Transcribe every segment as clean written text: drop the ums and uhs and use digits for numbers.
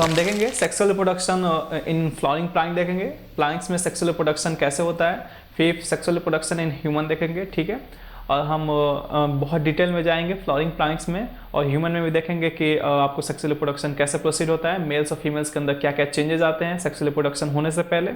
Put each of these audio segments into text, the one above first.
तो हम देखेंगे sexual reproduction in flowering plant देखेंगे, प्लांट्स में सेक्सुअल रिप्रोडक्शन कैसे होता है, फिर सेक्सुअल रिप्रोडक्शन इन ह्यूमन देखेंगे, ठीक है। और हम बहुत डिटेल में जाएंगे फ्लावरिंग प्लांट्स में, और ह्यूमन में भी देखेंगे कि आपको सेक्सुअल रिप्रोडक्शन कैसे प्रोसीड होता है, मेल्स और फीमेल्स के अंदर क्या क्या चेंजेस आते हैं सेक्सुअल रिप्रोडक्शन होने से पहले।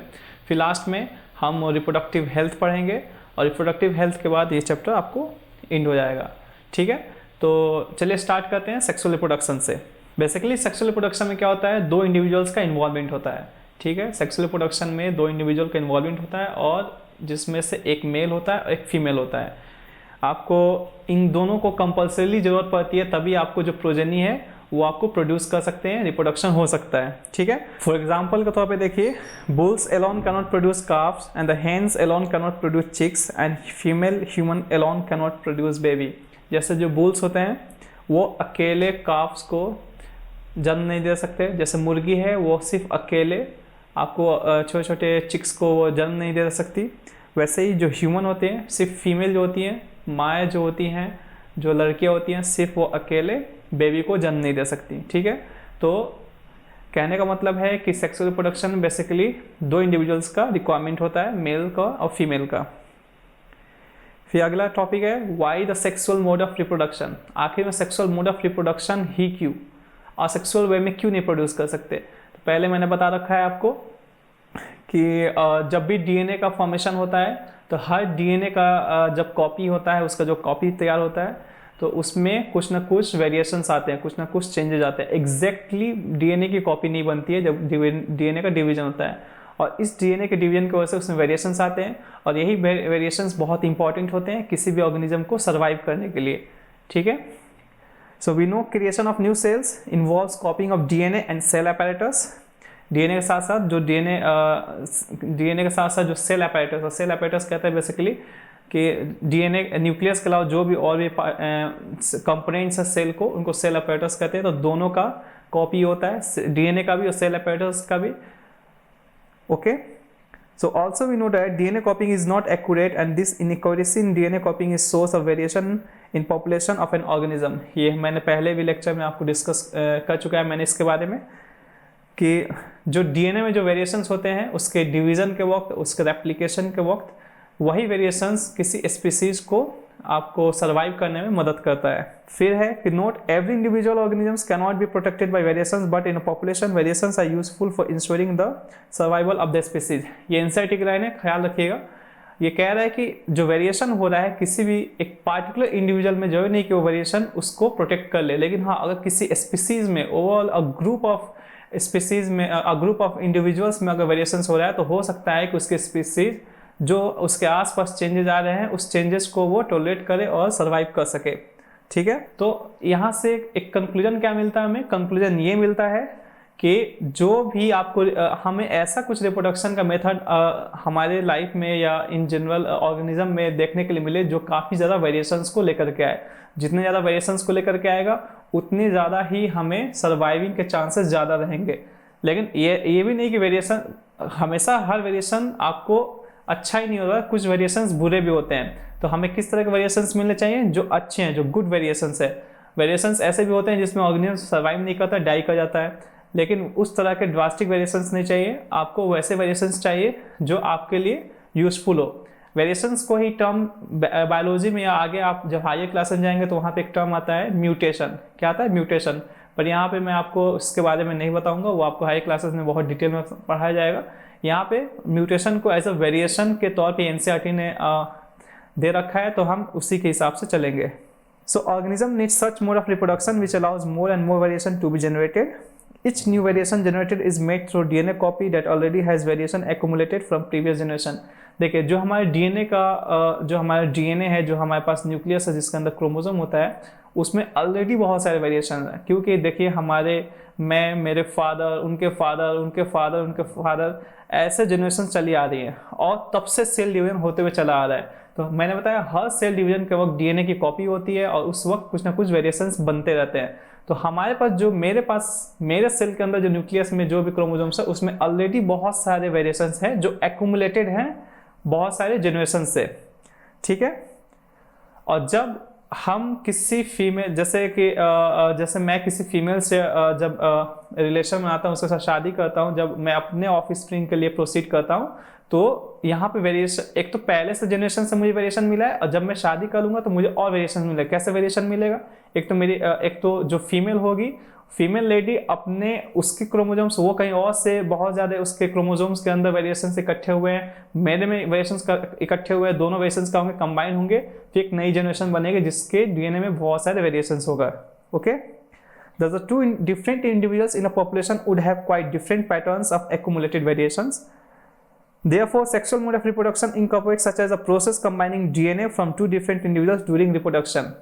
फिर लास्ट में हम रिप्रोडक्टिव हेल्थ पढ़ेंगे, और रिप्रोडक्टिव हेल्थ के बाद ये चैप्टर आपको एंड हो जाएगा, ठीक है। तो चलिए स्टार्ट करते हैं सेक्सुअल रिप्रोडक्शन से। बेसिकली सेक्सुअल रिप्रोडक्शन में क्या होता है, दो इंडिविजुअल्स का इन्वॉल्वमेंट होता है, ठीक है। सेक्सुअल रिप्रोडक्शन में दो इंडिविजुअल का इन्वॉल्वमेंट होता है, और जिसमें से एक मेल होता है और एक फीमेल होता है। आपको इन दोनों को कंपल्सरीली जरूरत पड़ती है, तभी आपको जो प्रोजेनी है वो आपको प्रोड्यूस कर सकते हैं, रिप्रोडक्शन हो सकता है, ठीक है। फॉर एग्जाम्पल के तौर पे देखिए, bulls alone cannot produce calves and the hens alone cannot produce chicks and female human alone cannot produce baby. जैसे जो बुल्स होते हैं वो अकेले काफ्स को जन्म नहीं दे सकते, जैसे मुर्गी है वो सिर्फ अकेले आपको छोटे छोटे चिक्स को वो जन्म नहीं दे सकती, वैसे ही जो ह्यूमन होते हैं सिर्फ फीमेल जो होती हैं, माएँ जो होती हैं, जो लड़कियां होती हैं, सिर्फ वो अकेले बेबी को जन्म नहीं दे सकती, ठीक है। तो कहने का मतलब है कि सेक्सुअल रिप्रोडक्शन बेसिकली दो इंडिविजुअल्स का रिक्वायरमेंट होता है, मेल का और फीमेल का। फिर अगला टॉपिक है why the sexual mode of reproduction. आखिर में सेक्सुअल मोड ऑफ रिप्रोडक्शन ही क्यों, और सेक्सुअल वे में क्यों नहीं प्रोड्यूस कर सकते। तो पहले मैंने बता रखा है आपको कि जब भी डीएनए का फॉर्मेशन होता है तो हर डीएनए का जब कॉपी होता है, उसका जो कॉपी तैयार होता है तो उसमें कुछ ना कुछ वेरिएशंस आते हैं, कुछ ना कुछ चेंजेस आते हैं। एग्जैक्टली डीएनए की कॉपी नहीं बनती है जब डीएनए का डिवीजन होता है, और इस डीएनए के डिवीजन की वजह से उसमें वेरिएशंस आते हैं, और यही वेरिएशंस बहुत इंपॉर्टेंट होते हैं किसी भी ऑर्गेनिज्म को सर्वाइव करने के लिए, ठीक है। So we know creation of new cells involves copying of DNA and cell apparatus. DNA के साथ साथ जो डीएनए के साथ साथ जो सेल अपैरेटस, सेल अपैरेटस कहते हैं बेसिकली कि डीएनए न्यूक्लियस के अलावा जो भी और भी कंपोनेंट्स है सेल को, उनको सेल अपैरेटस कहते हैं। तो दोनों का कॉपी होता है, डीएनए का भी और सेल अपैरेटस का भी, okay. So also we know that DNA copying is not accurate and this inaccuracy in DNA copying is source of variation in population of an organism। ये मैंने पहले भी लेक्चर में आपको डिस्कस कर चुका है मैंने इसके बारे में कि जो डीएनए में जो वेरिएशंस होते हैं उसके डिवीजन के वक्त, उसके रेप्लिकेशन के वक्त, वही वेरिएशंस किसी स्पीसीज को आपको सर्वाइव करने में मदद करता है। फिर है कि not every individual organisms can not be protected by variations but in a population variations are useful for ensuring the survival of the species. ये इंसाइटिक लाइन है, ख्याल रखिएगा। ये कह रहा है कि जो वेरिएशन हो रहा है किसी भी एक पार्टिकुलर इंडिविजुअल में, जरूरी नहीं कि वो वेरिएशन उसको प्रोटेक्ट कर ले, लेकिन हाँ अगर किसी स्पीसीज में, overall a group of species में, अ ग्रुप ऑफ इंडिविजुअल्स में अगर वेरिएशंस हो रहा है तो हो सकता है कि उसके स्पीसीज जो उसके आसपास चेंजेस आ रहे हैं उस चेंजेस को वो टॉलरेट करे और सर्वाइव कर सके, ठीक है। तो यहाँ से एक कंक्लूजन क्या मिलता है हमें, कंक्लूजन ये मिलता है कि जो भी आपको हमें ऐसा कुछ रिप्रोडक्शन का मेथड हमारे लाइफ में या इन जनरल ऑर्गेनिज्म में देखने के लिए मिले जो काफ़ी ज़्यादा वेरिएशंस को लेकर के आए। जितने ज़्यादा वेरिएशंस को लेकर के आएगा उतनी ज़्यादा ही हमें सर्वाइविंग के चांसेस ज़्यादा रहेंगे। लेकिन ये भी नहीं कि वेरिएशन हमेशा, हर वेरिएशन आपको अच्छा ही नहीं होगा, कुछ वेरिएशंस बुरे भी होते हैं। तो हमें किस तरह के वेरिएशंस मिलने चाहिए, जो अच्छे हैं, जो गुड वेरिएशंस है। वेरिएशंस ऐसे भी होते हैं जिसमें ऑर्गेनिज्म सर्वाइव नहीं करता, डाई कर जाता है, लेकिन उस तरह के ड्रास्टिक वेरिएशंस नहीं चाहिए आपको। वैसे वेरिएशंस चाहिए जो आपके लिए यूजफुल हो। वेरिएशंस को ही टर्म बायोलॉजी में या आगे आप जब हायर क्लास में जाएंगे तो वहाँ पे एक टर्म आता है म्यूटेशन। क्या आता है, म्यूटेशन। पर यहाँ पे मैं आपको उसके बारे में नहीं बताऊंगा, वो आपको हायर क्लासेस में बहुत डिटेल में पढ़ाया जाएगा। यहाँ पे म्यूटेशन को एज अ वेरिएशन के तौर पे एनसीईआरटी ने दे रखा है, तो हम उसी के हिसाब से चलेंगे। So organism needs such mode of reproduction which allows more and more variation to be generated. Each new variation generated is made through DNA copy that already has variation accumulated from previous generation। देखिए जो हमारे DNA का जो हमारा DNA है, जो हमारे पास nucleus है जिसके अंदर क्रोमोसोम होता है, उसमें ऑलरेडी बहुत सारे वेरिएशन हैं। क्योंकि देखिए मैं, मेरे फादर, उनके फादर, उनके फादर, उनके फादर, ऐसे जनरेशन चली आ रही है और तब से सेल डिवीजन होते हुए चला आ रहा है। तो मैंने बताया हर सेल डिवीजन के वक्त डीएनए की कॉपी होती है और उस वक्त कुछ ना कुछ वेरिएशंस बनते रहते हैं। तो हमारे पास जो मेरे सेल के अंदर जो न्यूक्लियस में जो भी क्रोमोसोम्स है उसमें ऑलरेडी बहुत सारे वेरिएशंस हैं जो एक्यूमुलेटेड हैं बहुत सारे जनरेशन से, ठीक है। और जब हम किसी फीमेल, जैसे कि जैसे मैं किसी फीमेल से जब रिलेशन में आता हूँ, उसके साथ शादी करता हूँ, जब मैं अपने ऑफिस स्प्रिंग के लिए प्रोसीड करता हूँ, तो यहाँ पे वेरिएशन, एक तो पहले से जनरेशन से मुझे वेरिएशन मिला है, और जब मैं शादी करूंगा तो मुझे और वेरिएशन मिलेगा। कैसे वेरिएशन मिलेगा? एक तो मेरी एक तो जो फीमेल होगी, फीमेल लेडी अपने उसके क्रोमोसोम्स, वो कहीं और से बहुत ज्यादा उसके क्रोमोसोम्स के अंदर वेरिएशन इकट्ठे हुए हैं, मेरे में वेरिएशन इकट्ठे हुए हैं, दोनों वेरिएशन का होंगे, कंबाइन होंगे, तो एक नई जनरेशन बनेगी जिसके डीएनए में बहुत सारे वेरिएशन होगा। Okay, the two different individuals in a population would have quite different patterns of accumulated variations. Therefore, sexual mode of reproduction incorporates such as a process combining DNA from two different individuals during reproduction.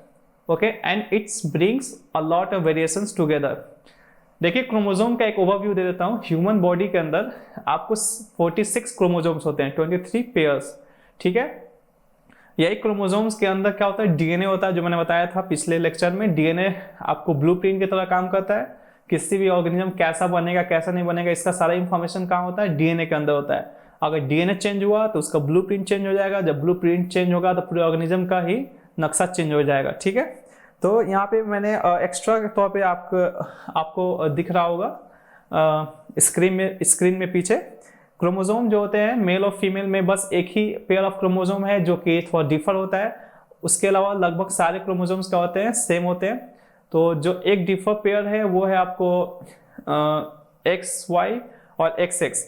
Okay, and it brings a lot of variations together. देखिए, chromosome का एक overview दे देता हूँ। Human body के अंदर आपको 46 chromosomes होते हैं, 23 पेयर्स, ठीक है। यही क्रोमोसोम्स के अंदर क्या होता है? डीएनए होता है, जो मैंने बताया था पिछले लेक्चर में। डीएनए आपको ब्लूप्रिंट की तरह काम करता है। किसी भी ऑर्गेनिज्म कैसा बनेगा कैसा नहीं बनेगा, इसका सारा इंफॉर्मेशन कहाँ होता है? डीएनए के अंदर होता है। अगर डीएनए चेंज हुआ तो उसका ब्लूप्रिंट चेंज हो जाएगा, जब ब्लूप्रिंट चेंज होगा तो पूरे ऑर्गेनिज्म का ही नक्शा चेंज हो जाएगा, ठीक है। तो यहाँ पे मैंने एक्स्ट्रा तौर पे आपको दिख रहा होगा स्क्रीन में पीछे क्रोमोसोम जो होते हैं मेल और फीमेल में बस एक ही पेयर ऑफ क्रोमोसोम है जो कि थोड़ा डिफर होता है। उसके अलावा लगभग सारे क्रोमोसोम्स क्या होते हैं? सेम होते हैं। तो जो एक डिफर पेयर है वो है आपको XY और XX।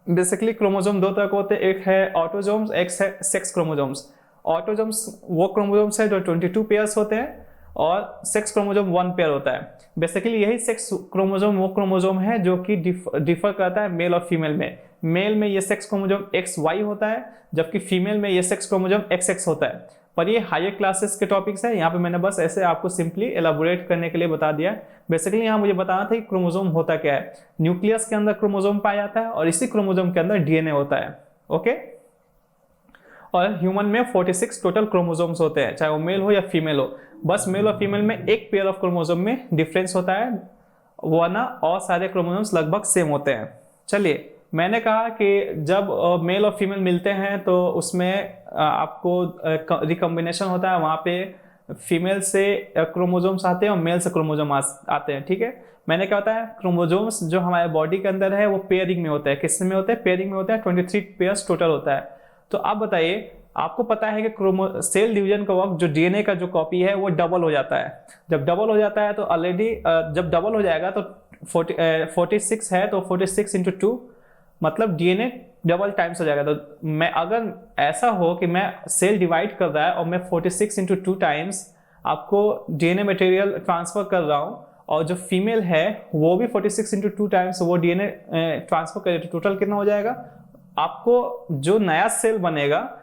बेसिकली क्रोमोसोम दो तरह के होते हैं, एक है ऑटोसोम्स, एक है सेक्स क्रोमोसोम्स। ऑटोसोम्स वो क्रोमोसोम्स है जो 22 पेयर्स होते हैं, और सेक्स क्रोमोसोम 1 पेयर होता है। बेसिकली यही सेक्स क्रोमोसोम वो क्रोमोसोम है जो कि डिफर करता है मेल और फीमेल में। मेल में ये सेक्स क्रोमोसोम XY होता है, जबकि फीमेल में ये सेक्स क्रोमोसोम XX होता है। पर ये हायर क्लासेस के टॉपिक्स है, यहाँ पे मैंने बस ऐसे आपको सिंपली एलाबोरेट करने के लिए बता दिया। बेसिकली यहाँ मुझे बताना था कि क्रोमोसोम होता क्या है। न्यूक्लियस के अंदर क्रोमोसोम पाया जाता है, और इसी क्रोमोसोम के अंदर डीएनए होता है। ओके, और ह्यूमन में 46 टोटल क्रोमोसोम्स होते हैं, चाहे वो मेल हो या फीमेल हो। बस मेल और फीमेल में एक पेयर ऑफ क्रोमोसोम में डिफरेंस होता है, वरना और सारे क्रोमोसोम्स लगभग सेम होते हैं। चलिए, मैंने कहा कि जब मेल और फीमेल मिलते हैं तो उसमें आपको रिकॉम्बिनेशन होता है। वहाँ पे फीमेल से क्रोमोसोम्स आते हैं और मेल से क्रोमोसोम आते हैं, ठीक है। मैंने क्या होता है? क्रोमोसोम्स जो हमारे बॉडी के अंदर है वो पेयरिंग में होते हैं। किस में होते हैं? पेयरिंग में होते हैं। 23 पेयर्स टोटल होता है। तो आप बताइए, आपको पता है कि सेल डिवीजन का वक्त जो डीएनए का जो कॉपी है वो डबल हो जाता है। जब डबल हो जाता है तो ऑलरेडी जब डबल हो जाएगा तो 46 है, तो 46 × 2 मतलब डीएनए डबल टाइम्स हो जाएगा। तो मैं अगर ऐसा हो कि मैं सेल डिवाइड कर रहा है और मैं 46 × 2 टाइम्स आपको डीएनए मटेरियल ट्रांसफर कर रहा हूँ, और जो फीमेल है वो भी 46 × 2 टाइम्स वो डीएनए ट्रांसफर करे, तो टोटल कितना हो जाएगा? आपको जो नया सेल बनेगा,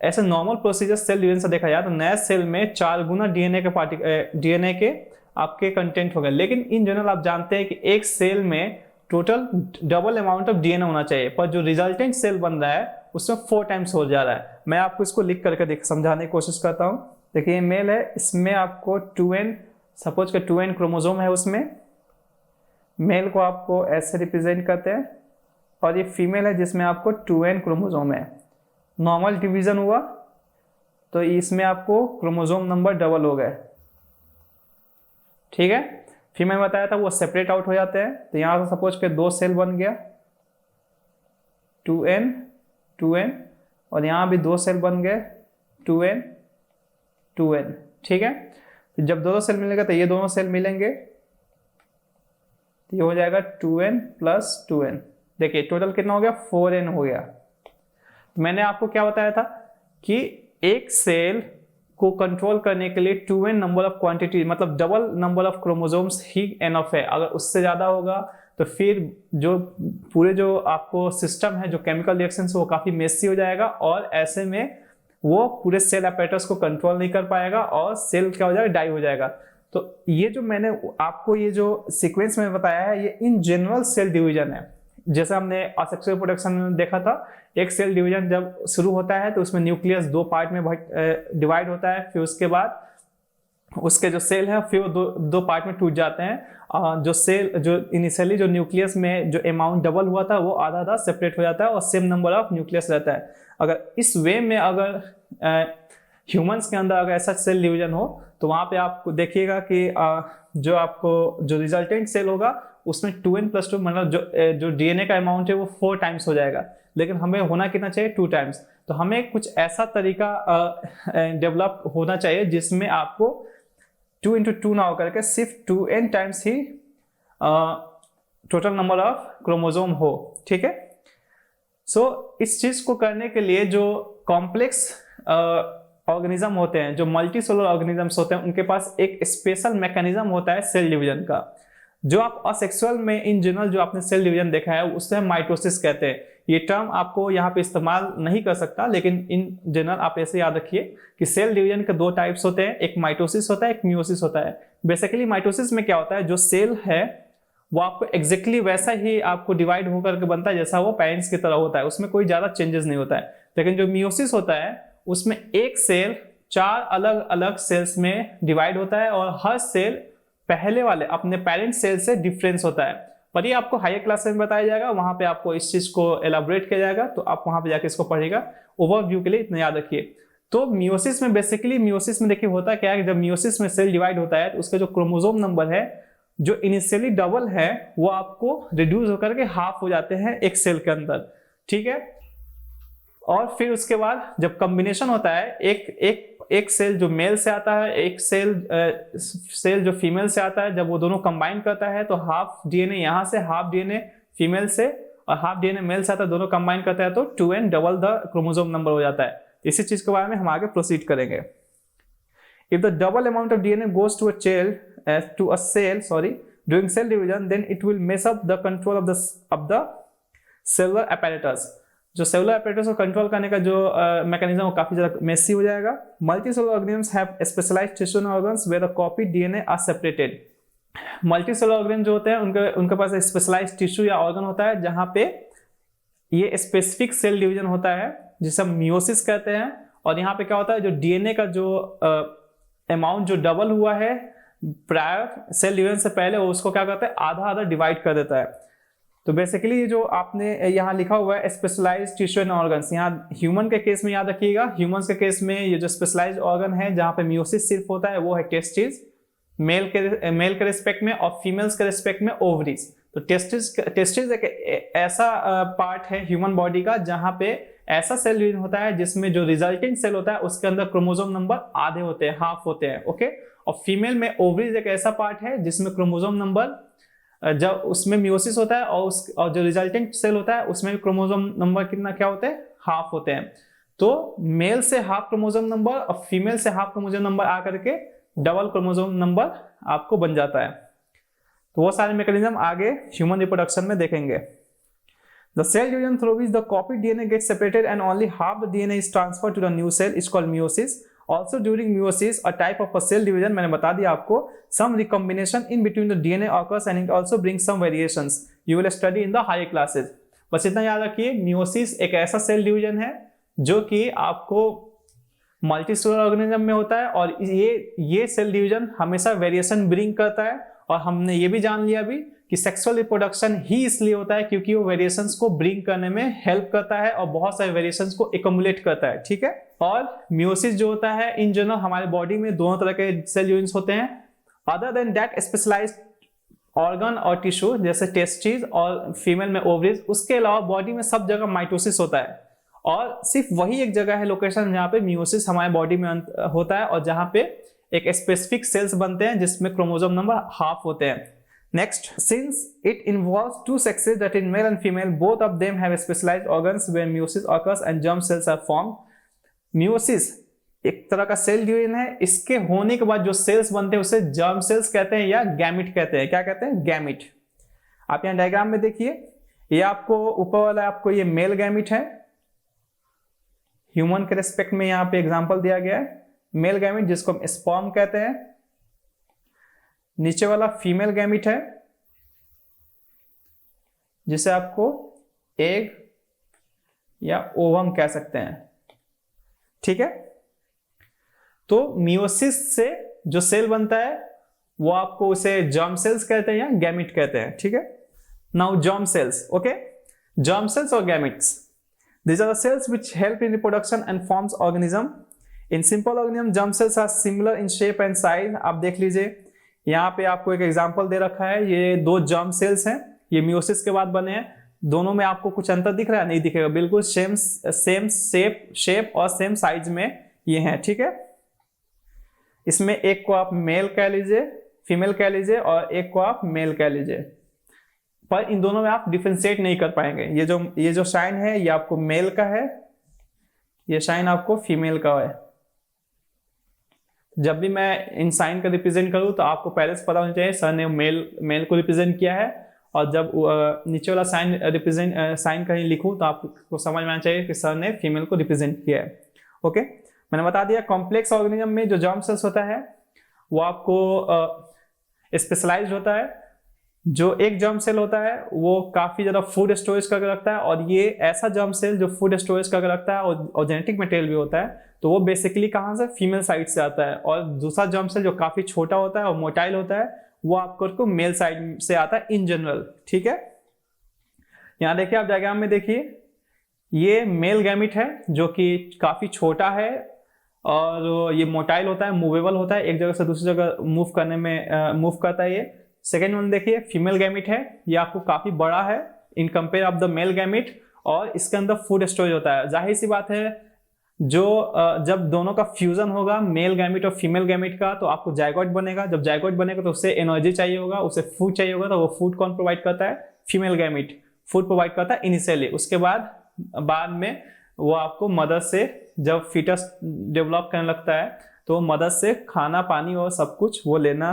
ऐसे नॉर्मल प्रोसीजर सेल डिवीजन से देखा जाए तो नया सेल में 4 गुना डीएनए के आपके कंटेंट हो गए। लेकिन इन जनरल आप जानते हैं कि एक सेल में total double amount of DNA होना चाहिए, पर जो रिजल्टेंट सेल बन रहा है उसमें 4 टाइम्स हो जा रहा है। मैं आपको इसको लिख करके समझाने की कोशिश करता हूँ। देखिए, मेल है, इसमें आपको 2n, सपोज के 2n क्रोमोसोम है, उसमें मेल को आपको ऐसे रिप्रेजेंट करते हैं, और ये फीमेल है जिसमें आपको 2n क्रोमोसोम है। नॉर्मल डिवीजन हुआ तो इसमें आपको क्रोमोसोम नंबर डबल हो गए, ठीक है। फीमेल बताया था वो सेपरेट आउट हो जाते हैं। तो यहां से सपोज के 2 सेल बन गया, 2n 2n, और यहां भी 2 सेल बन गए, 2n 2n, ठीक है। तो जब दोनों सेल मिलेंगे तो ये दोनों सेल मिलेंगे, तो ये हो जाएगा 2n + 2n। देखिए टोटल कितना हो गया? 4n हो गया। तो मैंने आपको क्या बताया था कि एक सेल को कंट्रोल करने के लिए 2n नंबर ऑफ क्वांटिटी, मतलब double number of chromosomes he enough है। अगर उससे ज्यादा होगा तो फिर जो पूरे जो आपको सिस्टम है, जो केमिकल रिएक्शन वो काफी मेसी हो जाएगा, और ऐसे में वो पूरे सेल अपैरेटस को कंट्रोल नहीं कर पाएगा और सेल क्या हो जाएगा? डाई हो जाएगा। तो ये जो मैंने आपको ये जो सीक्वेंस में बताया है, ये इन जनरल सेल डिवीजन है। जैसे हमने असेक्सुअल रिप्रोडक्शन में देखा था, एक सेल डिवीजन जब शुरू होता है तो उसमें न्यूक्लियस 2 पार्ट में डिवाइड होता है, फिर उसके बाद उसके जो सेल है फिर वो दो पार्ट में टूट जाते हैं। जो सेल जो इनिशियली जो न्यूक्लियस में जो अमाउंट डबल हुआ था वो आधा आधा सेपरेट हो जाता है और सेम नंबर ऑफ न्यूक्लियस रहता है। अगर इस वे में अगर ह्यूमंस के अंदर अगर ऐसा सेल डिवीजन हो तो वहां पे आपको देखिएगा कि जो रिजल्टेंट सेल होगा उसमें 2n+2 मतलब जो डीएनए का अमाउंट है वो 4 टाइम्स हो जाएगा, लेकिन हमें होना कितना चाहिए 2 टाइम्स। तो हमें कुछ ऐसा तरीका डेवलप होना चाहिए जिसमें आपको 2 × 2 ना होकर के सिर्फ 2n times he total number of chromosome हो, ठीक है। सो इस चीज को करने के लिए जो कॉम्प्लेक्स ऑर्गेनिज्म होते हैं, जो मल्टी सेलुलर ऑर्गेनिजम्स होते हैं, उनके पास एक स्पेशल मैकेनिज्म होता है सेल डिवीजन का। जो आप असेक्सुअल में इन जनरल जो आपने सेल डिवीजन देखा है उसे हम माइटोसिस कहते हैं। ये टर्म आपको यहाँ पे इस्तेमाल नहीं कर सकता, लेकिन इन जनरल आप ऐसे याद रखिए कि सेल डिवीजन के 2 टाइप्स होते हैं, एक माइटोसिस होता है, एक मियोसिस होता है। बेसिकली माइटोसिस में क्या होता है, जो सेल है वो आपको एग्जैक्टली वैसा ही आपको डिवाइड होकर के बनता है जैसा वो पेरेंट्स की तरह होता है, उसमें कोई ज्यादा चेंजेस नहीं होता है। लेकिन जो मियोसिस होता है उसमें एक सेल 4 अलग अलग सेल्स में डिवाइड होता है और हर सेल पहले वाले अपने पेरेंट सेल से डिफरेंस होता है। पर ये आपको हायर क्लास में बताया जाएगा, वहां पे आपको इस चीज को एलाबोरेट किया जाएगा, तो आप वहां पे जाके इसको पढ़िएगा। ओवरव्यू के लिए इतना याद रखिए। तो मियोसिस में बेसिकली मियोसिस में देखिए होता क्या है, जब मियोसिस में सेल डिवाइड होता है तो उसका जो क्रोमोसोम नंबर है जो इनिशियली डबल है वो आपको रिड्यूस होकर के हाफ हो जाते हैं एक सेल के अंदर, ठीक है। और फिर उसके बाद जब कॉम्बिनेशन होता है, एक सेल जो मेल से आता है, एक सेल जो फीमेल से आता है, जब वो दोनों कंबाइन करता है तो हाफ डीएनए यहाँ से, हाफ डीएनए फीमेल से और हाफ डीएनए मेल से आता है, दोनों कंबाइन करता है तो 2n double the chromosome number हो जाता है। इसी चीज के बारे में हम आगे प्रोसीड करेंगे। If the double amount of DNA goes to a cell during cell division, then it will mess up the control of the cellular apparatus। जो सेलुलर apparatus को कंट्रोल करने का जो मैकेनिज्म वो काफी ज्यादा मेसी हो जाएगा। Multi cellular organisms have specialised tissue and organs where the copy DNA are separated. Multi cellular organism जो होते हैं उनके पास स्पेशलाइज्ड टिश्यू या ऑर्गन होता है जहां पे ये स्पेसिफिक सेल डिवीजन होता है जिसे हम मियोसिस कहते हैं। और यहाँ पे क्या होता है, जो डीएनए का जो अमाउंट जो डबल हुआ है प्रायर सेल डिवीजन से पहले, वो उसको क्या करता है, आधा आधा डिवाइड कर देता है। तो बेसिकली ये जो आपने यहाँ लिखा हुआ है स्पेशलाइज्ड टिश्यू एंड ऑर्गन्स, यहाँ ह्यूमन के केस में याद रखिएगा, ह्यूमंस के केस में ये जो स्पेशलाइज्ड ऑर्गन है जहाँ पे मियोसिस सिर्फ होता है वो है टेस्टिस मेल के रिस्पेक्ट में, और फीमेल्स के रिस्पेक्ट में ओवरीज। तो टेस्टिस एक ऐसा पार्ट है ह्यूमन बॉडी का जहाँ पे ऐसा सेल डिवीजन होता है जिसमें जो रिजल्टेंट सेल होता है उसके अंदर क्रोमोसोम नंबर आधे होते हैं, हाफ होते हैं, ओके। और फीमेल में ओवरीज एक ऐसा पार्ट है जिसमें क्रोमोसोम नंबर जब उसमें मियोसिस होता है और जो रिजल्टेंट सेल होता है उसमें क्रोमोसोम नंबर कितना क्या होते हैं, हाफ होते हैं। तो मेल से हाफ क्रोमोसोम नंबर और फीमेल से हाफ क्रोमोसोम नंबर आकर के डबल क्रोमोसोम नंबर आपको बन जाता है। तो वो सारे मैकेनिज्म आगे ह्यूमन रिप्रोडक्शन में देखेंगे। The cell division through which the copied DNA gets separated and only half the DNA is transferred to the new cell is called meiosis. Also during meiosis, a type of a cell division, मैंने बता दिया आपको, some recombination in between the DNA occurs and it also brings some variations. You will study in the higher classes. बस इतना याद रखिए, meiosis एक ऐसा सेल डिवीजन है जो कि आपको मल्टीसेलुलर ऑर्गेनिज्म में होता है और ये सेल डिवीजन हमेशा वेरिएशन ब्रिंग करता है। और हमने ये भी जान लिया अभी कि सेक्सुअल रिप्रोडक्शन ही इसलिए होता है क्योंकि वो वेरिएशंस को ब्रिंग करने में हेल्प करता है और बहुत सारे वेरिएशंस को एक्युमुलेट करता है, ठीक है। और मियोसिस जो होता है इन जनरल हमारे बॉडी में दोनों तरह के सेल यूनिट्स होते हैं। Other than that specialised organ और टिश्यू जैसे टेस्टिस और फीमेल में ओवरीज, उसके अलावा बॉडी में सब जगह माइटोसिस होता है और सिर्फ वही एक जगह है लोकेशन जहाँ पे मियोसिस हमारे बॉडी में होता है और जहाँ पे एक स्पेसिफिक सेल्स बनते हैं जिसमें क्रोमोसोम नंबर हाफ होते हैं। Next, since it involves two sexes, that is male and female, both of them have specialized organs where meiosis occurs and germ cells are formed. Meiosis एक तरह का cell division है, इसके होने के बाद जो सेल्स बनते हैं उसे जर्म सेल्स कहते हैं या गैमिट कहते हैं। क्या कहते हैं? गैमिट। आप यहाँ डायग्राम में देखिए, ये आपको ऊपर वाला आपको ये मेल गैमिट है, ह्यूमन के रेस्पेक्ट में यहाँ पे एग्जांपल दिया गया है, मेल गैमिट जिसको हम स्पर्म कहते हैं। नीचे वाला फीमेल गैमिट है जिसे आपको एग या ओवम कह सकते हैं, ठीक है। तो मियोसिस से जो सेल बनता है वो आपको उसे जर्म सेल्स कहते हैं या गैमिट कहते हैं, ठीक है। Now germ cells, okay, germ cells और gametes, these are the cells which help in reproduction and forms organism. In simple organism germ cells are similar in shape and size. आप देख लीजिए यहाँ पे आपको एक एग्जांपल दे रखा है, ये दो जर्म सेल्स हैं, ये मियोसिस के बाद बने हैं। दोनों में आपको कुछ अंतर दिख रहा है? नहीं दिखेगा, बिल्कुल सेम शेप और सेम साइज में ये हैं, ठीक है। इसमें एक को आप मेल कह लीजिए, फीमेल कह लीजिए, और एक को आप मेल कह लीजिए, पर इन दोनों में आप डिफरेंशिएट नहीं कर पाएंगे। ये जो साइन है ये आपको मेल का है, ये साइन आपको फीमेल का है। जब भी मैं इन साइन का रिप्रेजेंट करूं तो आपको पहले से पता होना चाहिए सर ने मेल को रिप्रेजेंट किया है, और जब नीचे वाला साइन कहीं लिखूं तो आपको समझ में आना चाहिए कि सर ने फीमेल को रिप्रेजेंट किया है। ओके, मैंने बता दिया कॉम्प्लेक्स ऑर्गेनिज्म में जो जर्म सेल्स होता है वो आपको स्पेशलाइज्ड होता है। जो एक जर्म सेल होता है वो काफी ज्यादा फूड स्टोरेज करके रखता है, और ये ऐसा जर्म सेल जो फूड स्टोरेज करके रखता है और जेनेटिक मटेरियल भी होता है, तो वो बेसिकली कहाँ से, फीमेल साइड से आता है। और दूसरा जर्म सेल जो काफी छोटा होता है और मोटाइल होता है वो आपको मेल साइड से आता है इन जनरल, ठीक है। यहाँ देखिए आप डायग्राम में देखिए, ये मेल गैमिट है जो कि काफी छोटा है और ये मोटाइल होता है, मूवेबल होता है, एक जगह से दूसरी जगह मूव करने में मूव करता है ये। सेकेंड वन देखिए फीमेल गैमिट है, ये आपको काफी बड़ा है in compare of the male gamete, और इसके अंदर फूड स्टोरेज होता है। जाहिर सी बात है जो जब दोनों का फ्यूजन होगा मेल गैमिट और फीमेल गैमिट का, तो आपको जायगोट बनेगा। जब जायगोट बनेगा तो उससे एनर्जी चाहिए होगा, उसे फूड चाहिए होगा, तो वो फूड कौन प्रोवाइड करता है, फीमेल गैमिट फूड प्रोवाइड करता है इनिशियली। उसके बाद में वो आपको मदर से, जब फीटस डेवलप करने लगता है तो मदर से खाना पानी और सब कुछ वो लेना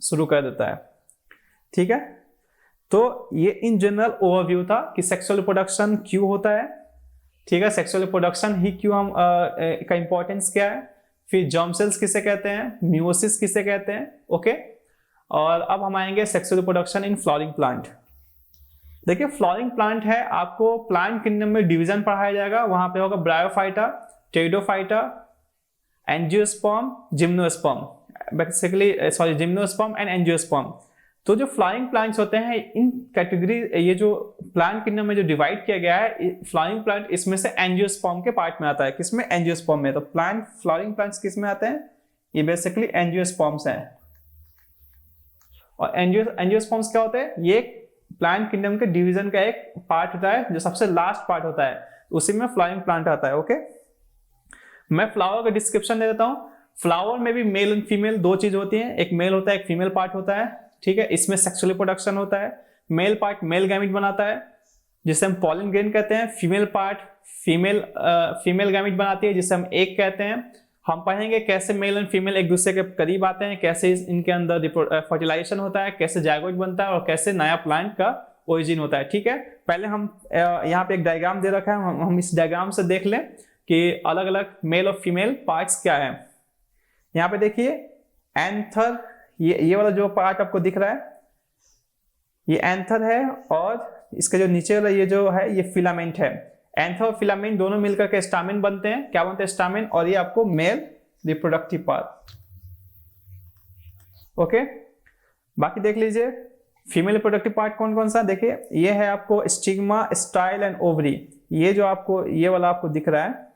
शुरू कर देता है, ठीक है। तो ये इन जनरल ओवरव्यू था कि सेक्सुअल रिप्रोडक्शन क्यों होता है, ठीक है। सेक्सुअल रिप्रोडक्शन ही क्यों हम का इंपॉर्टेंस क्या है, फिर जर्म सेल्स किसे कहते हैं, मियोसिस किसे कहते हैं, ओके। और अब हम आएंगे sexual reproduction in flowering plant. देखिए फ्लावरिंग प्लांट है, आपको प्लांट किंगडम में डिवीजन पढ़ाया जाएगा। वहां पे होगा bryophyta, pteridophyta, angiosperm, gymnosperm, basically gymnosperm and angiosperm. तो जो फ्लावरिंग प्लांट्स होते हैं इन कैटेगरी, ये जो प्लांट किंगडम में जो डिवाइड किया गया है फ्लावरिंग प्लांट, इसमें से एंजियोस्पर्म के पार्ट में आता है। किसमें, एंजियोस्पर्म में। तो फ्लावरिंग प्लांट्स किस में आते हैं, ये बेसिकली एंजियोस्पर्म्स हैं। और एंजियोस्पर्म्स क्या होते हैं, ये प्लांट किंगडम के डिवीजन का एक पार्ट होता है, जो सबसे लास्ट पार्ट होता है, उसी में फ्लावरिंग प्लांट आता है, ओके। मैं फ्लावर का डिस्क्रिप्शन दे देता हूं। फ्लावर में भी मेल एंड फीमेल दो चीज होती है, एक मेल होता है, एक फीमेल पार्ट होता है, ठीक है। इसमें सेक्सुअल रिप्रोडक्शन होता है। मेल पार्ट मेल गैमिट बनाता है जिसे हम पॉलन ग्रेन कहते हैं, फीमेल पार्ट फीमेल गैमिट बनाती है जिसे हम एग कहते हैं। हम पढ़ेंगे कैसे मेल एंड फीमेल एक दूसरे के करीब आते हैं, कैसे इनके अंदर फर्टिलाइजेशन होता है, कैसे जायगोट बनता है, और कैसे नया प्लांट का ओरिजिन होता है, ठीक है। पहले हम यहाँ पे एक डायग्राम दे रखा है, हम इस डायग्राम से देख लें कि अलग अलग मेल और फीमेल पार्ट्स क्या है। यहाँ पे देखिए एंथर, ये वाला जो पार्ट आपको दिख रहा है ये एंथर है, और इसका जो नीचे वाला ये जो है ये फिलामेंट है। एंथर और फिलामेंट दोनों मिलकर के स्टामेन बनते हैं। क्या बनते हैं, स्टामेन। और ये आपको मेल रिप्रोडक्टिव पार्ट, ओके। बाकी देख लीजिए फीमेल रिप्रोडक्टिव पार्ट कौन कौन सा, देखिए ये है आपको स्टिग्मा, स्टाइल एंड ओवरी। ये जो आपको ये वाला आपको दिख रहा है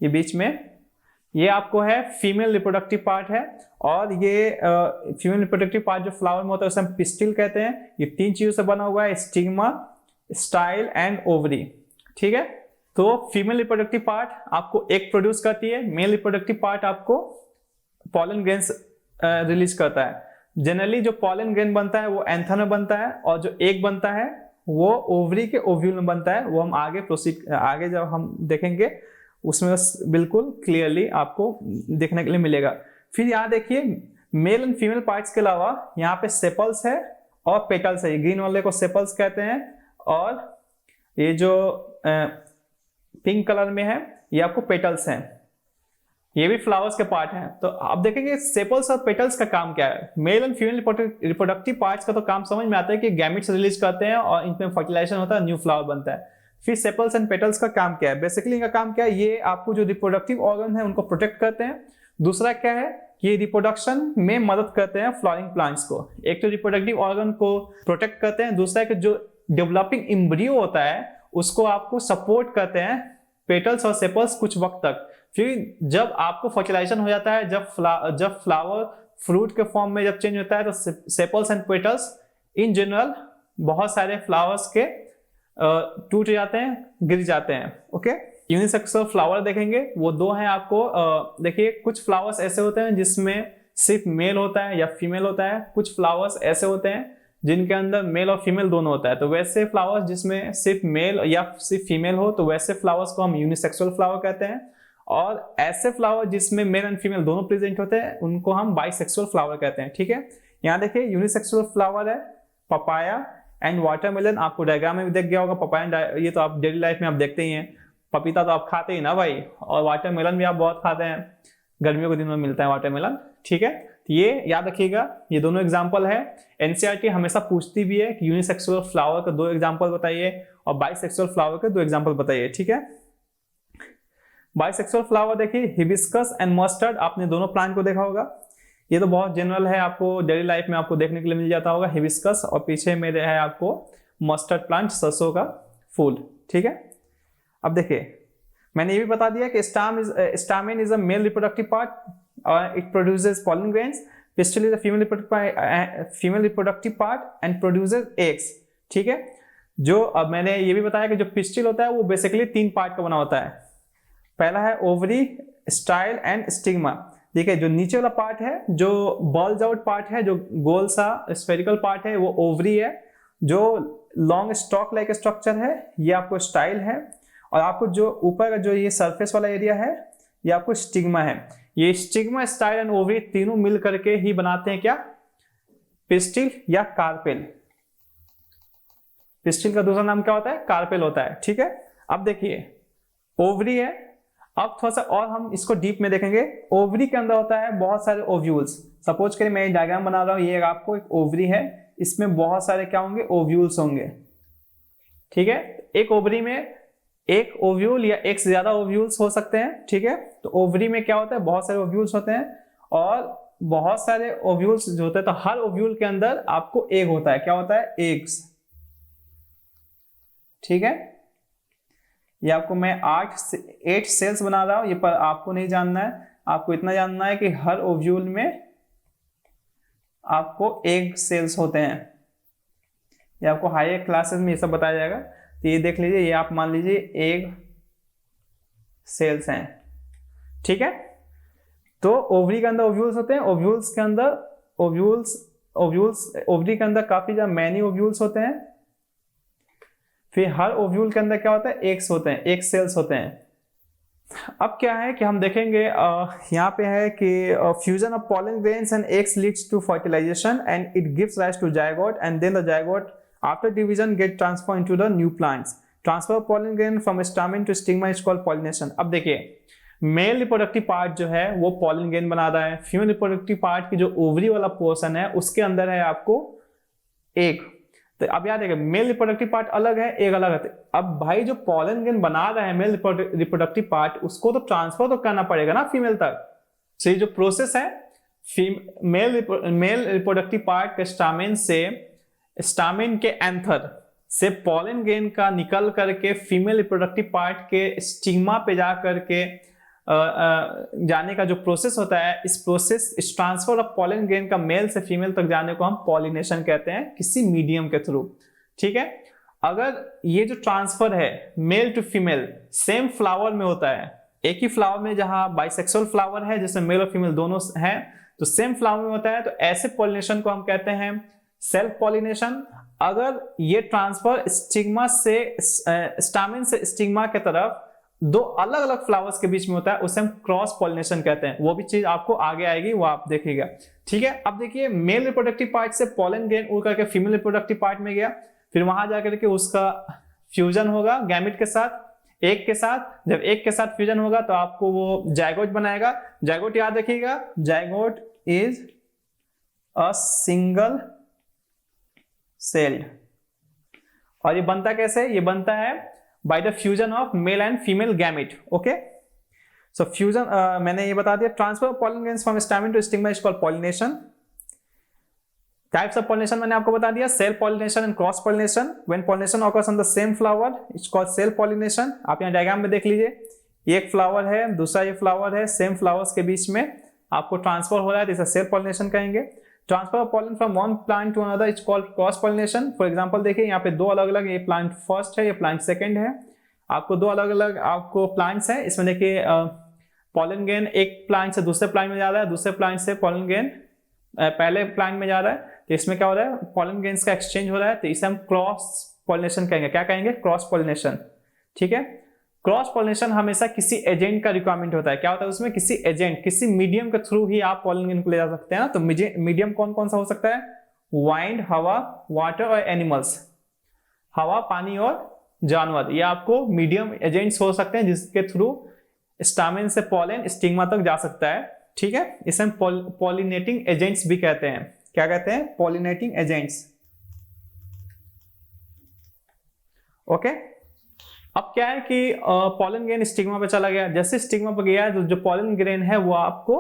ये बीच में, ये आपको है फीमेल रिप्रोडक्टिव पार्ट है। और ये फीमेल रिप्रोडक्टिव पार्ट जो फ्लावर में होता है उसे हम पिस्टिल कहते हैं। ये तीन चीजों से बना हुआ है, स्टिग्मा, स्टाइल एंड ओवरी, ठीक है। तो फीमेल रिप्रोडक्टिव पार्ट आपको एग प्रोड्यूस करती है, मेल रिप्रोडक्टिव पार्ट आपको पॉलन ग्रेन्स रिलीज करता है। जनरली जो पॉलन ग्रेन बनता है वो एंथर में बनता है, और जो एग बनता है वो ओवरी के ओव्यूल में बनता है। वो हम आगे जब हम देखेंगे उसमें बिल्कुल क्लियरली आपको देखने के लिए मिलेगा। फिर यहाँ देखिए मेल एंड फीमेल पार्ट्स के अलावा यहाँ पे सेपल्स है और पेटल्स है। ग्रीन वाले को सेपल्स कहते हैं, और ये जो पिंक कलर में है ये आपको पेटल्स हैं। ये भी फ्लावर्स के पार्ट हैं। तो आप देखेंगे सेपल्स और पेटल्स का काम क्या है। Mail and female reproductive parts का तो काम समझ में आता है कि गैमेट्स रिलीज करते हैं और इनमें फर्टिलाइजेशन होता है, न्यू फ्लावर बनता है। फिर सेपल्स एंड पेटल्स का काम क्या है, बेसिकली इनका काम क्या है, ये आपको जो रिप्रोडक्टिव ऑर्गन है उनको प्रोटेक्ट करते हैं। दूसरा क्या है, ये रिप्रोडक्शन में मदद करते हैं फ्लावरिंग प्लांट्स को। एक तो रिप्रोडक्टिव ऑर्गन को प्रोटेक्ट करते हैं, दूसरा है कि जो डेवलपिंग एम्ब्रियो होता है उसको आपको सपोर्ट करते हैं पेटल्स और सेपल्स कुछ वक्त तक। फिर जब आपको फर्टिलाइजेशन हो जाता है, जब फ्लावर फ्रूट के फॉर्म में जब चेंज होता है, तो sepals and petals in general बहुत सारे फ्लावर्स के टूट जाते हैं, गिर जाते हैं। ओके, यूनिसेक्सुअल फ्लावर देखेंगे, वो दो हैं आपको। देखिए कुछ फ्लावर्स ऐसे होते हैं जिसमें सिर्फ मेल होता है या फीमेल होता है, कुछ फ्लावर्स ऐसे होते हैं जिनके अंदर मेल और फीमेल दोनों होता है। तो वैसे फ्लावर्स जिसमें सिर्फ मेल या सिर्फ फीमेल हो, तो वैसे फ्लावर्स को हम यूनिसेक्सुअल फ्लावर कहते हैं। और ऐसे फ्लावर जिसमें मेल एंड फीमेल दोनों प्रेजेंट होते हैं, उनको हम बाइसेक्सुअल फ्लावर कहते हैं। ठीक है, यहाँ देखिए यूनिसेक्सुअल फ्लावर है पपाया एंड वाटरमेलन। आपको डायग्राम में भी देख गया होगा पपाया, ये तो आप डेली लाइफ में आप देखते ही हैं। पपीता तो आप खाते ही ना भाई, और वाटरमेलन भी आप बहुत खाते हैं, गर्मियों के दिनों में मिलता है वाटरमेलन। ठीक है, तो ये याद रखिएगा, ये दोनों एग्जाम्पल है। एनसीईआरटी हमेशा पूछती भी है कि यूनिसेक्सुअल फ्लावर के 2 एग्जाम्पल बताइए और बाइसेक्सुअल फ्लावर के 2 एग्जाम्पल बताइए। ठीक है, बाइसेक्सुअल फ्लावर देखिए हिबिस्कस एंड मस्टर्ड, आपने दोनों प्लांट को देखा होगा। ये तो बहुत जनरल है, आपको डेली लाइफ में आपको देखने के लिए मिल जाता होगा हिबिस्कस, और पीछे में है आपको मस्टर्ड प्लांट, सरसों का फूल। ठीक है, अब देखिए मैंने ये भी बता दिया कि stamen is a male reproductive part, it produces pollen grains. Pistil is a female reproductive part and produces eggs. ठीक है, जो अब मैंने ये भी बताया कि जो पिस्टिल होता है वो बेसिकली 3 पार्ट का बना होता है। पहला है ओवरी, स्टाइल एंड स्टिग्मा। देखिए जो नीचे वाला पार्ट है, जो बल्ज आउट पार्ट है, जो गोल सा स्फेरिकल पार्ट है, वो ओवरी है। जो लॉन्ग स्टॉक लाइक स्ट्रक्चर है, ये आपको स्टाइल है। और आपको जो ऊपर का जो ये सरफेस वाला एरिया है, ये आपको स्टिग्मा है। ये स्टिग्मा, स्टाइल एंड ओवरी तीनों मिल करके ही बनाते हैं क्या, पिस्टिल या कार्पेल। पिस्टिल का दूसरा नाम क्या होता है, कार्पेल होता है। ठीक है, अब देखिए ओवरी है, अब थोड़ा सा और हम इसको डीप में देखेंगे। ओवरी के अंदर होता है बहुत सारे ओव्यूल्स। सपोज करिए मैं डायग्राम बना रहा हूं, ये आपको एक ओवरी है, इसमें बहुत सारे क्या होंगे, ओव्यूल्स होंगे। ठीक है, एक ओवरी में एक ओव्यूल या एक से ज्यादा ओव्यूल्स हो सकते हैं। ठीक है, तो ओवरी में क्या होता है, बहुत सारे ओव्यूल्स होते हैं, और बहुत सारे ओव्यूल्स जो होते हैं, तो हर ओव्यूल के अंदर आपको एग होता है। क्या होता है, एग्स। ठीक है, ये आपको मैं 8 सेल्स बना रहा हूं, ये पर आपको नहीं जानना है, आपको इतना जानना है कि हर ओव्यूल में आपको एग सेल्स होते हैं। ये आपको हायर क्लासेस में ये सब बताया जाएगा। तो ये देख लीजिए, ये आप मान लीजिए एग सेल्स हैं। ठीक है, तो ओवरी के अंदर ओव्यूल्स होते हैं, ओव्यूल्स के अंदर ओवरी के अंदर काफी ज्यादा मैनी ओव्यूल्स होते हैं। फिर हर ओव्यूल के अंदर क्या होता है, एग्स होते हैं, एग सेल्स होते हैं। अब क्या है कि हम देखेंगे, यहाँ पे है कि fusion of pollen grains and eggs leads to fertilisation and it gives rise to zygote and then the zygote after division get transfer into the new plants. Transfer of pollen grain from stamen to stigma is called pollination. अब देखिए male reproductive part जो है वो pollen grain बना रहा है, female reproductive part की जो ओवरी वाला पोर्शन है उसके अंदर है आपको एग। तो अब याद है मेल रिप्रोडक्टिव पार्ट अलग है, एग अलग है। अब भाई जो पॉलन ग्रेन बना रहा है मेल रिप्रोडक्टिव पार्ट, उसको तो ट्रांसफर तो करना पड़ेगा ना फीमेल तक। तो ये जो प्रोसेस है मेल रिप्रोडक्टिव पार्ट के स्टामेन से, स्टामेन के एंथर से पॉलन ग्रेन का निकल करके फीमेल रिप्रोडक्टिव पार्ट के स्टिग्मा पे जा करके जाने का जो प्रोसेस होता है, इस ट्रांसफर ऑफ पॉलन ग्रेन का मेल से फीमेल तक जाने को हम पॉलिनेशन कहते हैं, किसी मीडियम के थ्रू। ठीक है, अगर ये जो ट्रांसफर है male to female same flower में होता है, एक ही फ्लावर में, जहां बाइसेक्सुअल फ्लावर है जिसमें मेल और फीमेल दोनों हैं, तो सेम फ्लावर में होता है, तो ऐसे पॉलिनेशन को हम कहते हैं सेल्फ पॉलिनेशन। अगर ये ट्रांसफर स्टिग्मा से स्टामेन से स्टिग्मा के तरफ 2 अलग अलग फ्लावर्स के बीच में होता है, उसे हम क्रॉस पॉलिनेशन कहते हैं। वो भी चीज आपको आगे आएगी, वो आप देखिएगा। ठीक है, अब देखिए मेल रिप्रोडक्टिव पार्ट से पॉलन ग्रेन उड़ करके फीमेल रिप्रोडक्टिव पार्ट में गया, फिर वहां जाकर के उसका फ्यूजन होगा गैमेट के साथ, एग के साथ। जब एग के साथ फ्यूजन होगा तो आपको वो जायगोट बनाएगा। जायगोट याद रखिएगा, zygote is a single celled. और ये बनता कैसे, ये बनता है by the fusion of male and female gamete. Okay, so fusion मैंने ये बता दिया। Transfer of pollen grains from stamen to stigma is called pollination. Types of pollination मैंने आपको बता दिया, self pollination and cross pollination. When pollination occurs on the same flower it's called self pollination. आप यहाँ डायग्राम में देख लीजिए, ये एक फ्लावर है, दूसरा ये फ्लावर है, सेम फ्लावर्स के बीच में आपको ट्रांसफर हो रहा है, तो इसे सेल्फ पॉलिनेशन कहेंगे। Transfer of pollen from one plant to another is called cross pollination. For example देखिए यहाँ पे दो अलग अलग, ये प्लांट फर्स्ट है, ये प्लांट सेकंड है, आपको दो अलग अलग आपको प्लांट्स है। इसमें देखिए पॉलन ग्रेन एक प्लांट से दूसरे प्लांट में जा रहा है, दूसरे प्लांट से पॉलन ग्रेन पहले प्लांट में जा रहा है, तो इसमें क्या हो रहा है, पॉलन ग्रेन्स का एक्सचेंज हो रहा है, तो इसे हम क्रॉस पॉलिनेशन कहेंगे। क्या कहेंगे? Cross pollination. ठीक है, क्रॉस पॉलिनेशन हमेशा किसी एजेंट का रिक्वायरमेंट होता है। क्या होता है उसमें? किसी एजेंट, किसी मीडियम के थ्रू ही आप पॉलन ग्रेन को ले जा सकते हैं ना। तो मीडियम कौन कौन सा हो सकता है? वाइंड, हवा, वाटर और एनिमल्स। हवा, पानी और जानवर, ये आपको मीडियम एजेंट्स हो सकते हैं जिसके थ्रू स्टामेन से पॉलन स्टिग्मा तक जा सकता है। ठीक है, इसे हम पॉलिनेटिंग एजेंट्स भी कहते हैं। क्या कहते हैं? Pollinating agents. ओके, अब क्या है कि पॉलन ग्रेन स्टिग्मा पे चला गया। जैसे स्टिग्मा पे गया तो जो पॉलन ग्रेन है वो आपको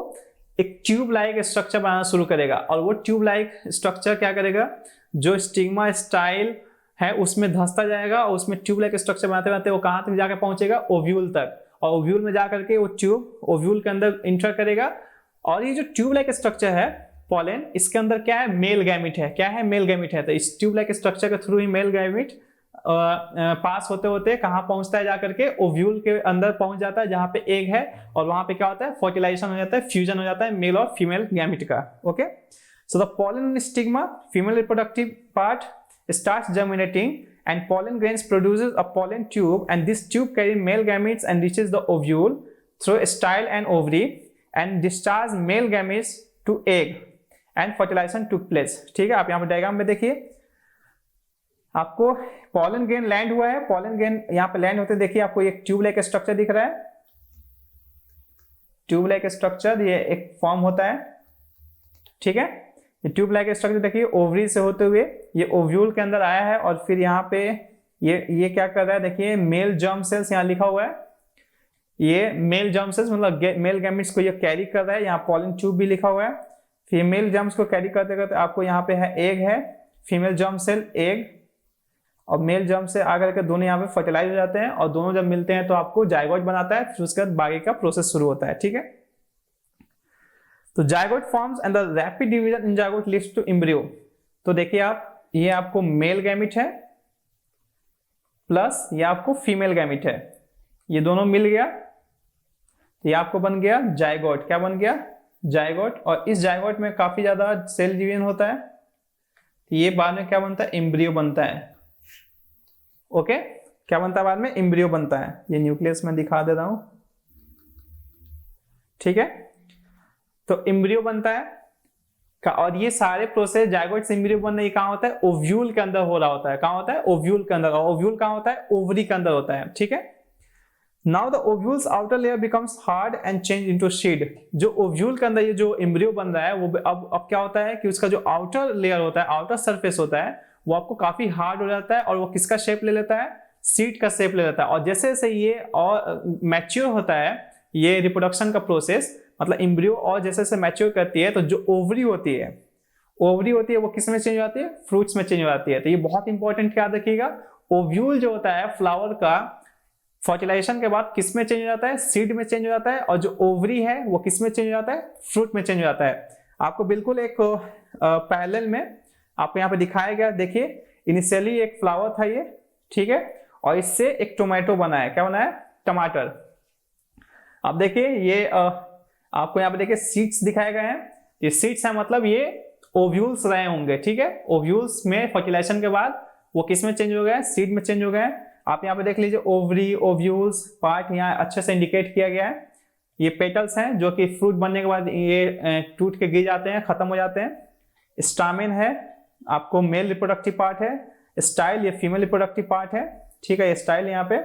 एक ट्यूब लाइक स्ट्रक्चर बनाना शुरू करेगा, और वो ट्यूब लाइक स्ट्रक्चर क्या करेगा, जो स्टिग्मा स्टाइल है उसमें धंसता जाएगा, और उसमें ट्यूब लाइक स्ट्रक्चर बनाते बनाते वो कहां तक जाकर पहुंचेगा? ओव्यूल तक। और ओव्यूल में जाकर के वो ट्यूब ओव्यूल के अंदर इंटर करेगा। और ये जो ट्यूब लाइक स्ट्रक्चर है पॉलन, इसके अंदर क्या है? मेल गैमिट है। क्या है? मेल गैमिट है। तो इस ट्यूब लाइक स्ट्रक्चर के थ्रू ही मेल गैमिट पास होते होते कहां पहुंचता है? जाकर के ओव्यूल के अंदर पहुंच जाता है, जहां पे एग है, और वहां पे क्या होता है? फर्टिलाइजेशन हो जाता है, फ्यूजन हो जाता है मेल और फीमेल गैमिट का। Okay, so the pollen stigma, female reproductive part, starts germinating and pollen grains produces a pollen tube, and this tube carries male gametes and reaches the ovule through style and ovary and discharge male gametes to egg and fertilization took place। ठीक है, आप यहाँ पे diagram में देखिए, आपको pollen grain land हुआ है। पॉलन ग्रेन यहाँ पे लैंड होते देखिए आपको एक ट्यूब लाइक स्ट्रक्चर दिख रहा है। ट्यूब लाइक स्ट्रक्चर ये एक फॉर्म होता है। ठीक है, ये ट्यूब लाइक स्ट्रक्चर देखिए ओवरी से होते हुए ये ओव्यूल के अंदर आया है, और फिर यहाँ पे ये क्या कर रहा है? देखिए मेल जर्म सेल्स यहाँ लिखा हुआ है। ये मेल जर्म सेल्स मतलब मेल गैमेट्स को ये कैरी कर रहा है। यहाँ पॉलन ट्यूब भी लिखा हुआ है। फिर मेल जर्म्स को कैरी करते करते आपको यहाँ पे है एग है, फीमेल जर्म सेल, एग, और मेल जर्म से आकर के दोनों यहाँ पे फर्टिलाइज हो जाते हैं, और दोनों जब मिलते हैं तो आपको जायगोट बनाता है। फिर उसके बाद बाकी का प्रोसेस शुरू होता है। ठीक है, तो zygote forms and the rapid division in zygote leads to embryo. तो देखिए आप, ये आपको मेल गैमिट है प्लस ये आपको फीमेल गैमिट है, ये दोनों मिल गया, ये आपको बन गया जायगोट। क्या बन गया? जायगोट। और इस जायगोट में काफी ज्यादा सेल डिवीजन होता है, ये बाद में क्या बनता है? एम्ब्रियो बनता है। ओके, क्या बनता है बाद में? एम्ब्रियो बनता है। ये न्यूक्लियस में दिखा दे रहा हूं। ठीक है, तो एम्ब्रियो बनता है, और ये सारे प्रोसेस जायगोट से एम्ब्रियो बनना ये कहां होता है? ओव्यूल के अंदर हो रहा होता है। कहां होता है? ओव्यूल के अंदर। और ओव्यूल कहां होता है? ओवरी के अंदर होता है। ठीक है, now the ovules outer layer becomes hard and change into seed. जो ओव्यूल के अंदर ये जो एम्ब्रियो बन रहा है वो अब क्या होता है कि उसका जो आउटर लेयर होता है, आउटर सरफेस होता है, वो आपको काफी हार्ड हो जाता है, और वो किसका शेप ले लेता है? सीड का शेप ले लेता है। और जैसे जैसे ये और मैच्योर होता है ये रिप्रोडक्शन का प्रोसेस, मतलब एम्ब्रियो और जैसे जैसे मैच्योर करती है, तो जो ओवरी होती है वो किस में चेंज हो जाती है? फ्रूट्स में चेंज हो जाती है। तो ये बहुत इंपॉर्टेंट याद रखिएगा, ओव्यूल जो होता है फ्लावर का, फर्टिलाइजेशन के बाद किस में चेंज हो जाता है? सीड में चेंज हो जाता है। और जो ओवरी है वो किस में चेंज हो जाता है? फ्रूट में चेंज हो जाता है। आपको बिल्कुल एक पैरेलल में आपको यहाँ पे दिखाया गया। देखिए इनिशियली एक फ्लावर था ये, ठीक है, और इससे एक टोमेटो बना है। क्या बना है? टमाटर। अब देखिए ये आपको यहाँ पे देखिए सीड्स दिखाए गए हैं। ये सीड्स है मतलब ये ओव्यूल्स रहे होंगे। ठीक है, ओव्यूल्स में फर्टिलाइजेशन के बाद वो किस में चेंज हो गए? सीड में चेंज हो गए। आप यहाँ पे देख लीजिए ओवरी, ओव्यूल्स पार्ट यहाँ अच्छे से इंडिकेट किया गया है। ये पेटल्स हैं जो कि फ्रूट बनने के बाद ये टूट के गिर जाते हैं, खत्म हो जाते हैं। स्टामेन है आपको मेल रिप्रोडक्टिव पार्ट है, स्टाइल ये फीमेल रिप्रोडक्टिव पार्ट है। ठीक है, ये स्टाइल यहाँ पे।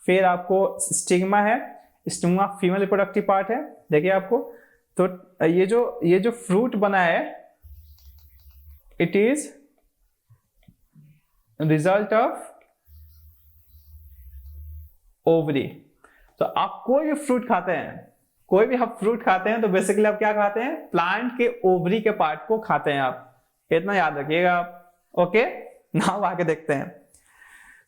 फिर आपको स्टिग्मा है, स्टिग्मा फीमेल रिप्रोडक्टिव पार्ट है। देखिए आपको, तो ये जो फ्रूट बना है it is result of ovary. तो आप कोई भी फ्रूट खाते हैं, तो बेसिकली आप क्या खाते हैं? प्लांट के ओवरी के पार्ट को खाते हैं आप। इतना याद रखिएगा आप। ओके, नाउ आगे देखते हैं।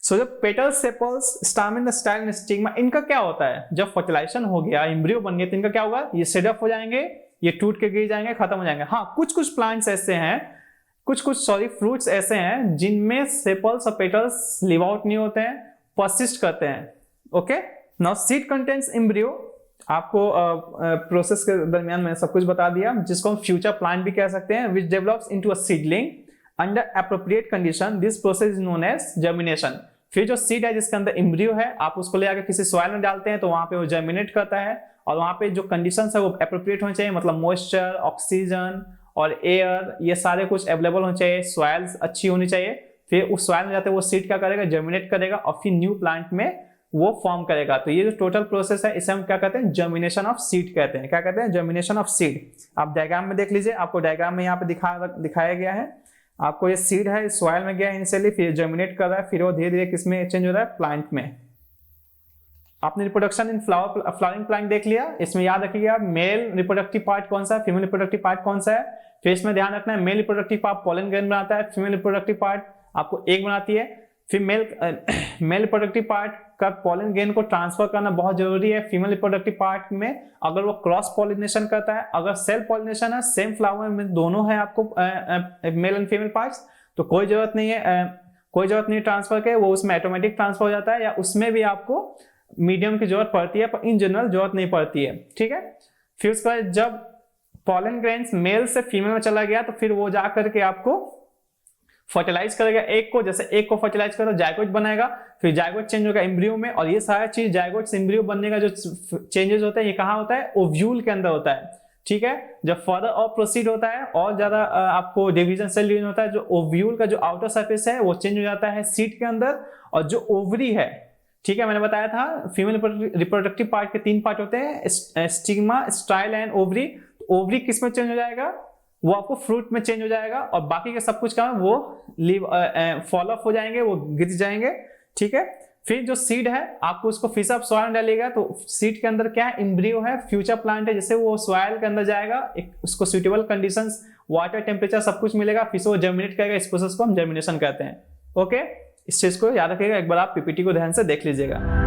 सो जो petal, sepals, stamen, style, stigma, इनका क्या होता है, जब फर्टिलाइजेशन हो गया, एम्ब्रियो बन गया, तो इनका क्या होगा, ये सेड ऑफ हो जाएंगे, ये टूट के गिर जाएंगे, खत्म हो जाएंगे। हाँ, कुछ प्लांट्स ऐसे हैं, फ्रूट्स ऐसे हैं जिनमें सेपल्स और पेटल्स लिव आउट नहीं होते हैं, परसिस्ट करते हैं। Okay, now seed contents embryo, आपको प्रोसेस के दरमियान मैंने सब कुछ बता दिया, जिसको हम फ्यूचर प्लांट भी कह सकते हैं, which develops into a seedling under appropriate condition. This process is known as germination. फिर जो सीड है जिसके अंदर एम्ब्रियो है, आप उसको ले आकर किसी सॉइल में डालते हैं तो वहां पे वो जर्मिनेट करता है, और वहां पे जो कंडीशंस है वो एप्रोप्रिएट होने चाहिए, मतलब मॉइस्चर, ऑक्सीजन और एयर, ये सारे कुछ अवेलेबल होने चाहिए, सॉइल्स अच्छी होनी चाहिए। फिर उस सॉइल में जाते वो सीड क्या करेगा, जर्मिनेट करेगा और फिर न्यू प्लांट में वो फॉर्म करेगा। तो ये जो टोटल प्रोसेस है इसे हम क्या कहते हैं, जर्मिनेशन ऑफ सीड कहते हैं। क्या कहते हैं, जर्मिनेशन ऑफ सीड। आप डायग्राम में देख लीजिए, आपको डायग्राम में यहाँ पे दिखाया गया है, आपको ये सीड है, सॉइल में गया इनिशियली, फिर जर्मिनेट कर रहा है, फिर वो धीरे धीरे किसमें चेंज हो रहा है, प्लांट में। आपने रिप्रोडक्शन इन फ्लावरिंग प्लांट देख लिया। इसमें याद रखिएगा मेल रिप्रोडक्टिव पार्ट कौन सा है, फीमेल रिप्रोडक्टिव पार्ट कौन सा है। फिर इसमें ध्यान रखना है male reproductive part pollen grain बनाता है, फीमेल रिप्रोडक्टिव पार्ट आपको एग बनाती है। फिर मेल रिप्रोडक्टिव पार्ट का पोलन ग्रेन को ट्रांसफर करना बहुत जरूरी है फीमेल रिप्रोडक्टिव पार्ट में, अगर वो क्रॉस पॉलिनेशन करता है। अगर सेल्फ पॉलिनेशन है, सेम फ्लावर में दोनों है आपको मेल एंड फीमेल पार्ट्स, तो कोई जरूरत नहीं है ट्रांसफर के, वो उसमें ऑटोमेटिक ट्रांसफर हो जाता है, या उसमें भी आपको मीडियम की जरूरत पड़ती है, पर इन जनरल जरूरत नहीं पड़ती है। ठीक है, फिर उसके बाद जब पॉलन ग्रेन्स मेल से फीमेल में चला गया तो फिर वो जा करके आपको फर्टिलाइज करेगा एग को। जैसे एग को फर्टिलाइज करो, जायगोट बनाएगा, फिर जायगोट चेंज होगा एम्ब्रियो में, और ये सारा चीज जायगोट से एम्ब्रियो बनने का जो चेंजेस होता है ये कहाँ होता है, ओव्यूल के अंदर होता है। ठीक है, जब फर्दर और प्रोसीड होता है और ज्यादा आपको डिवीजन सेल डिवीजन होता है, जो ओव्यूल का जो आउटर सरफेस है वो चेंज हो जाता है सीड के अंदर, और जो ओवरी है, ठीक है, मैंने बताया था फीमेल रिप्रोडक्टिव पार्ट के 3 पार्ट होते हैं, stigma, style and ovary. Ovary किस में चेंज हो जाएगा, वो आपको फ्रूट में चेंज हो जाएगा, और बाकी के सब कुछ का वो फॉल ऑफ हो जाएंगे, वो गिर जाएंगे। ठीक है, फिर जो सीड है आपको उसको फिर आप सॉइल में डालिएगा, तो सीड के अंदर क्या है, एम्ब्रियो है, फ्यूचर प्लांट है, जैसे वो सॉइल के अंदर जाएगा, उसको सुटेबल कंडीशंस, वाटर, टेम्परेचर सब कुछ मिलेगा, फिर वो जर्मिनेट करेगा। इस प्रोसेस को हम जर्मिनेशन कहते हैं। ओके, इस चीज को याद रखिएगा, एक बार आप पीपीटी को ध्यान से देख लीजिएगा।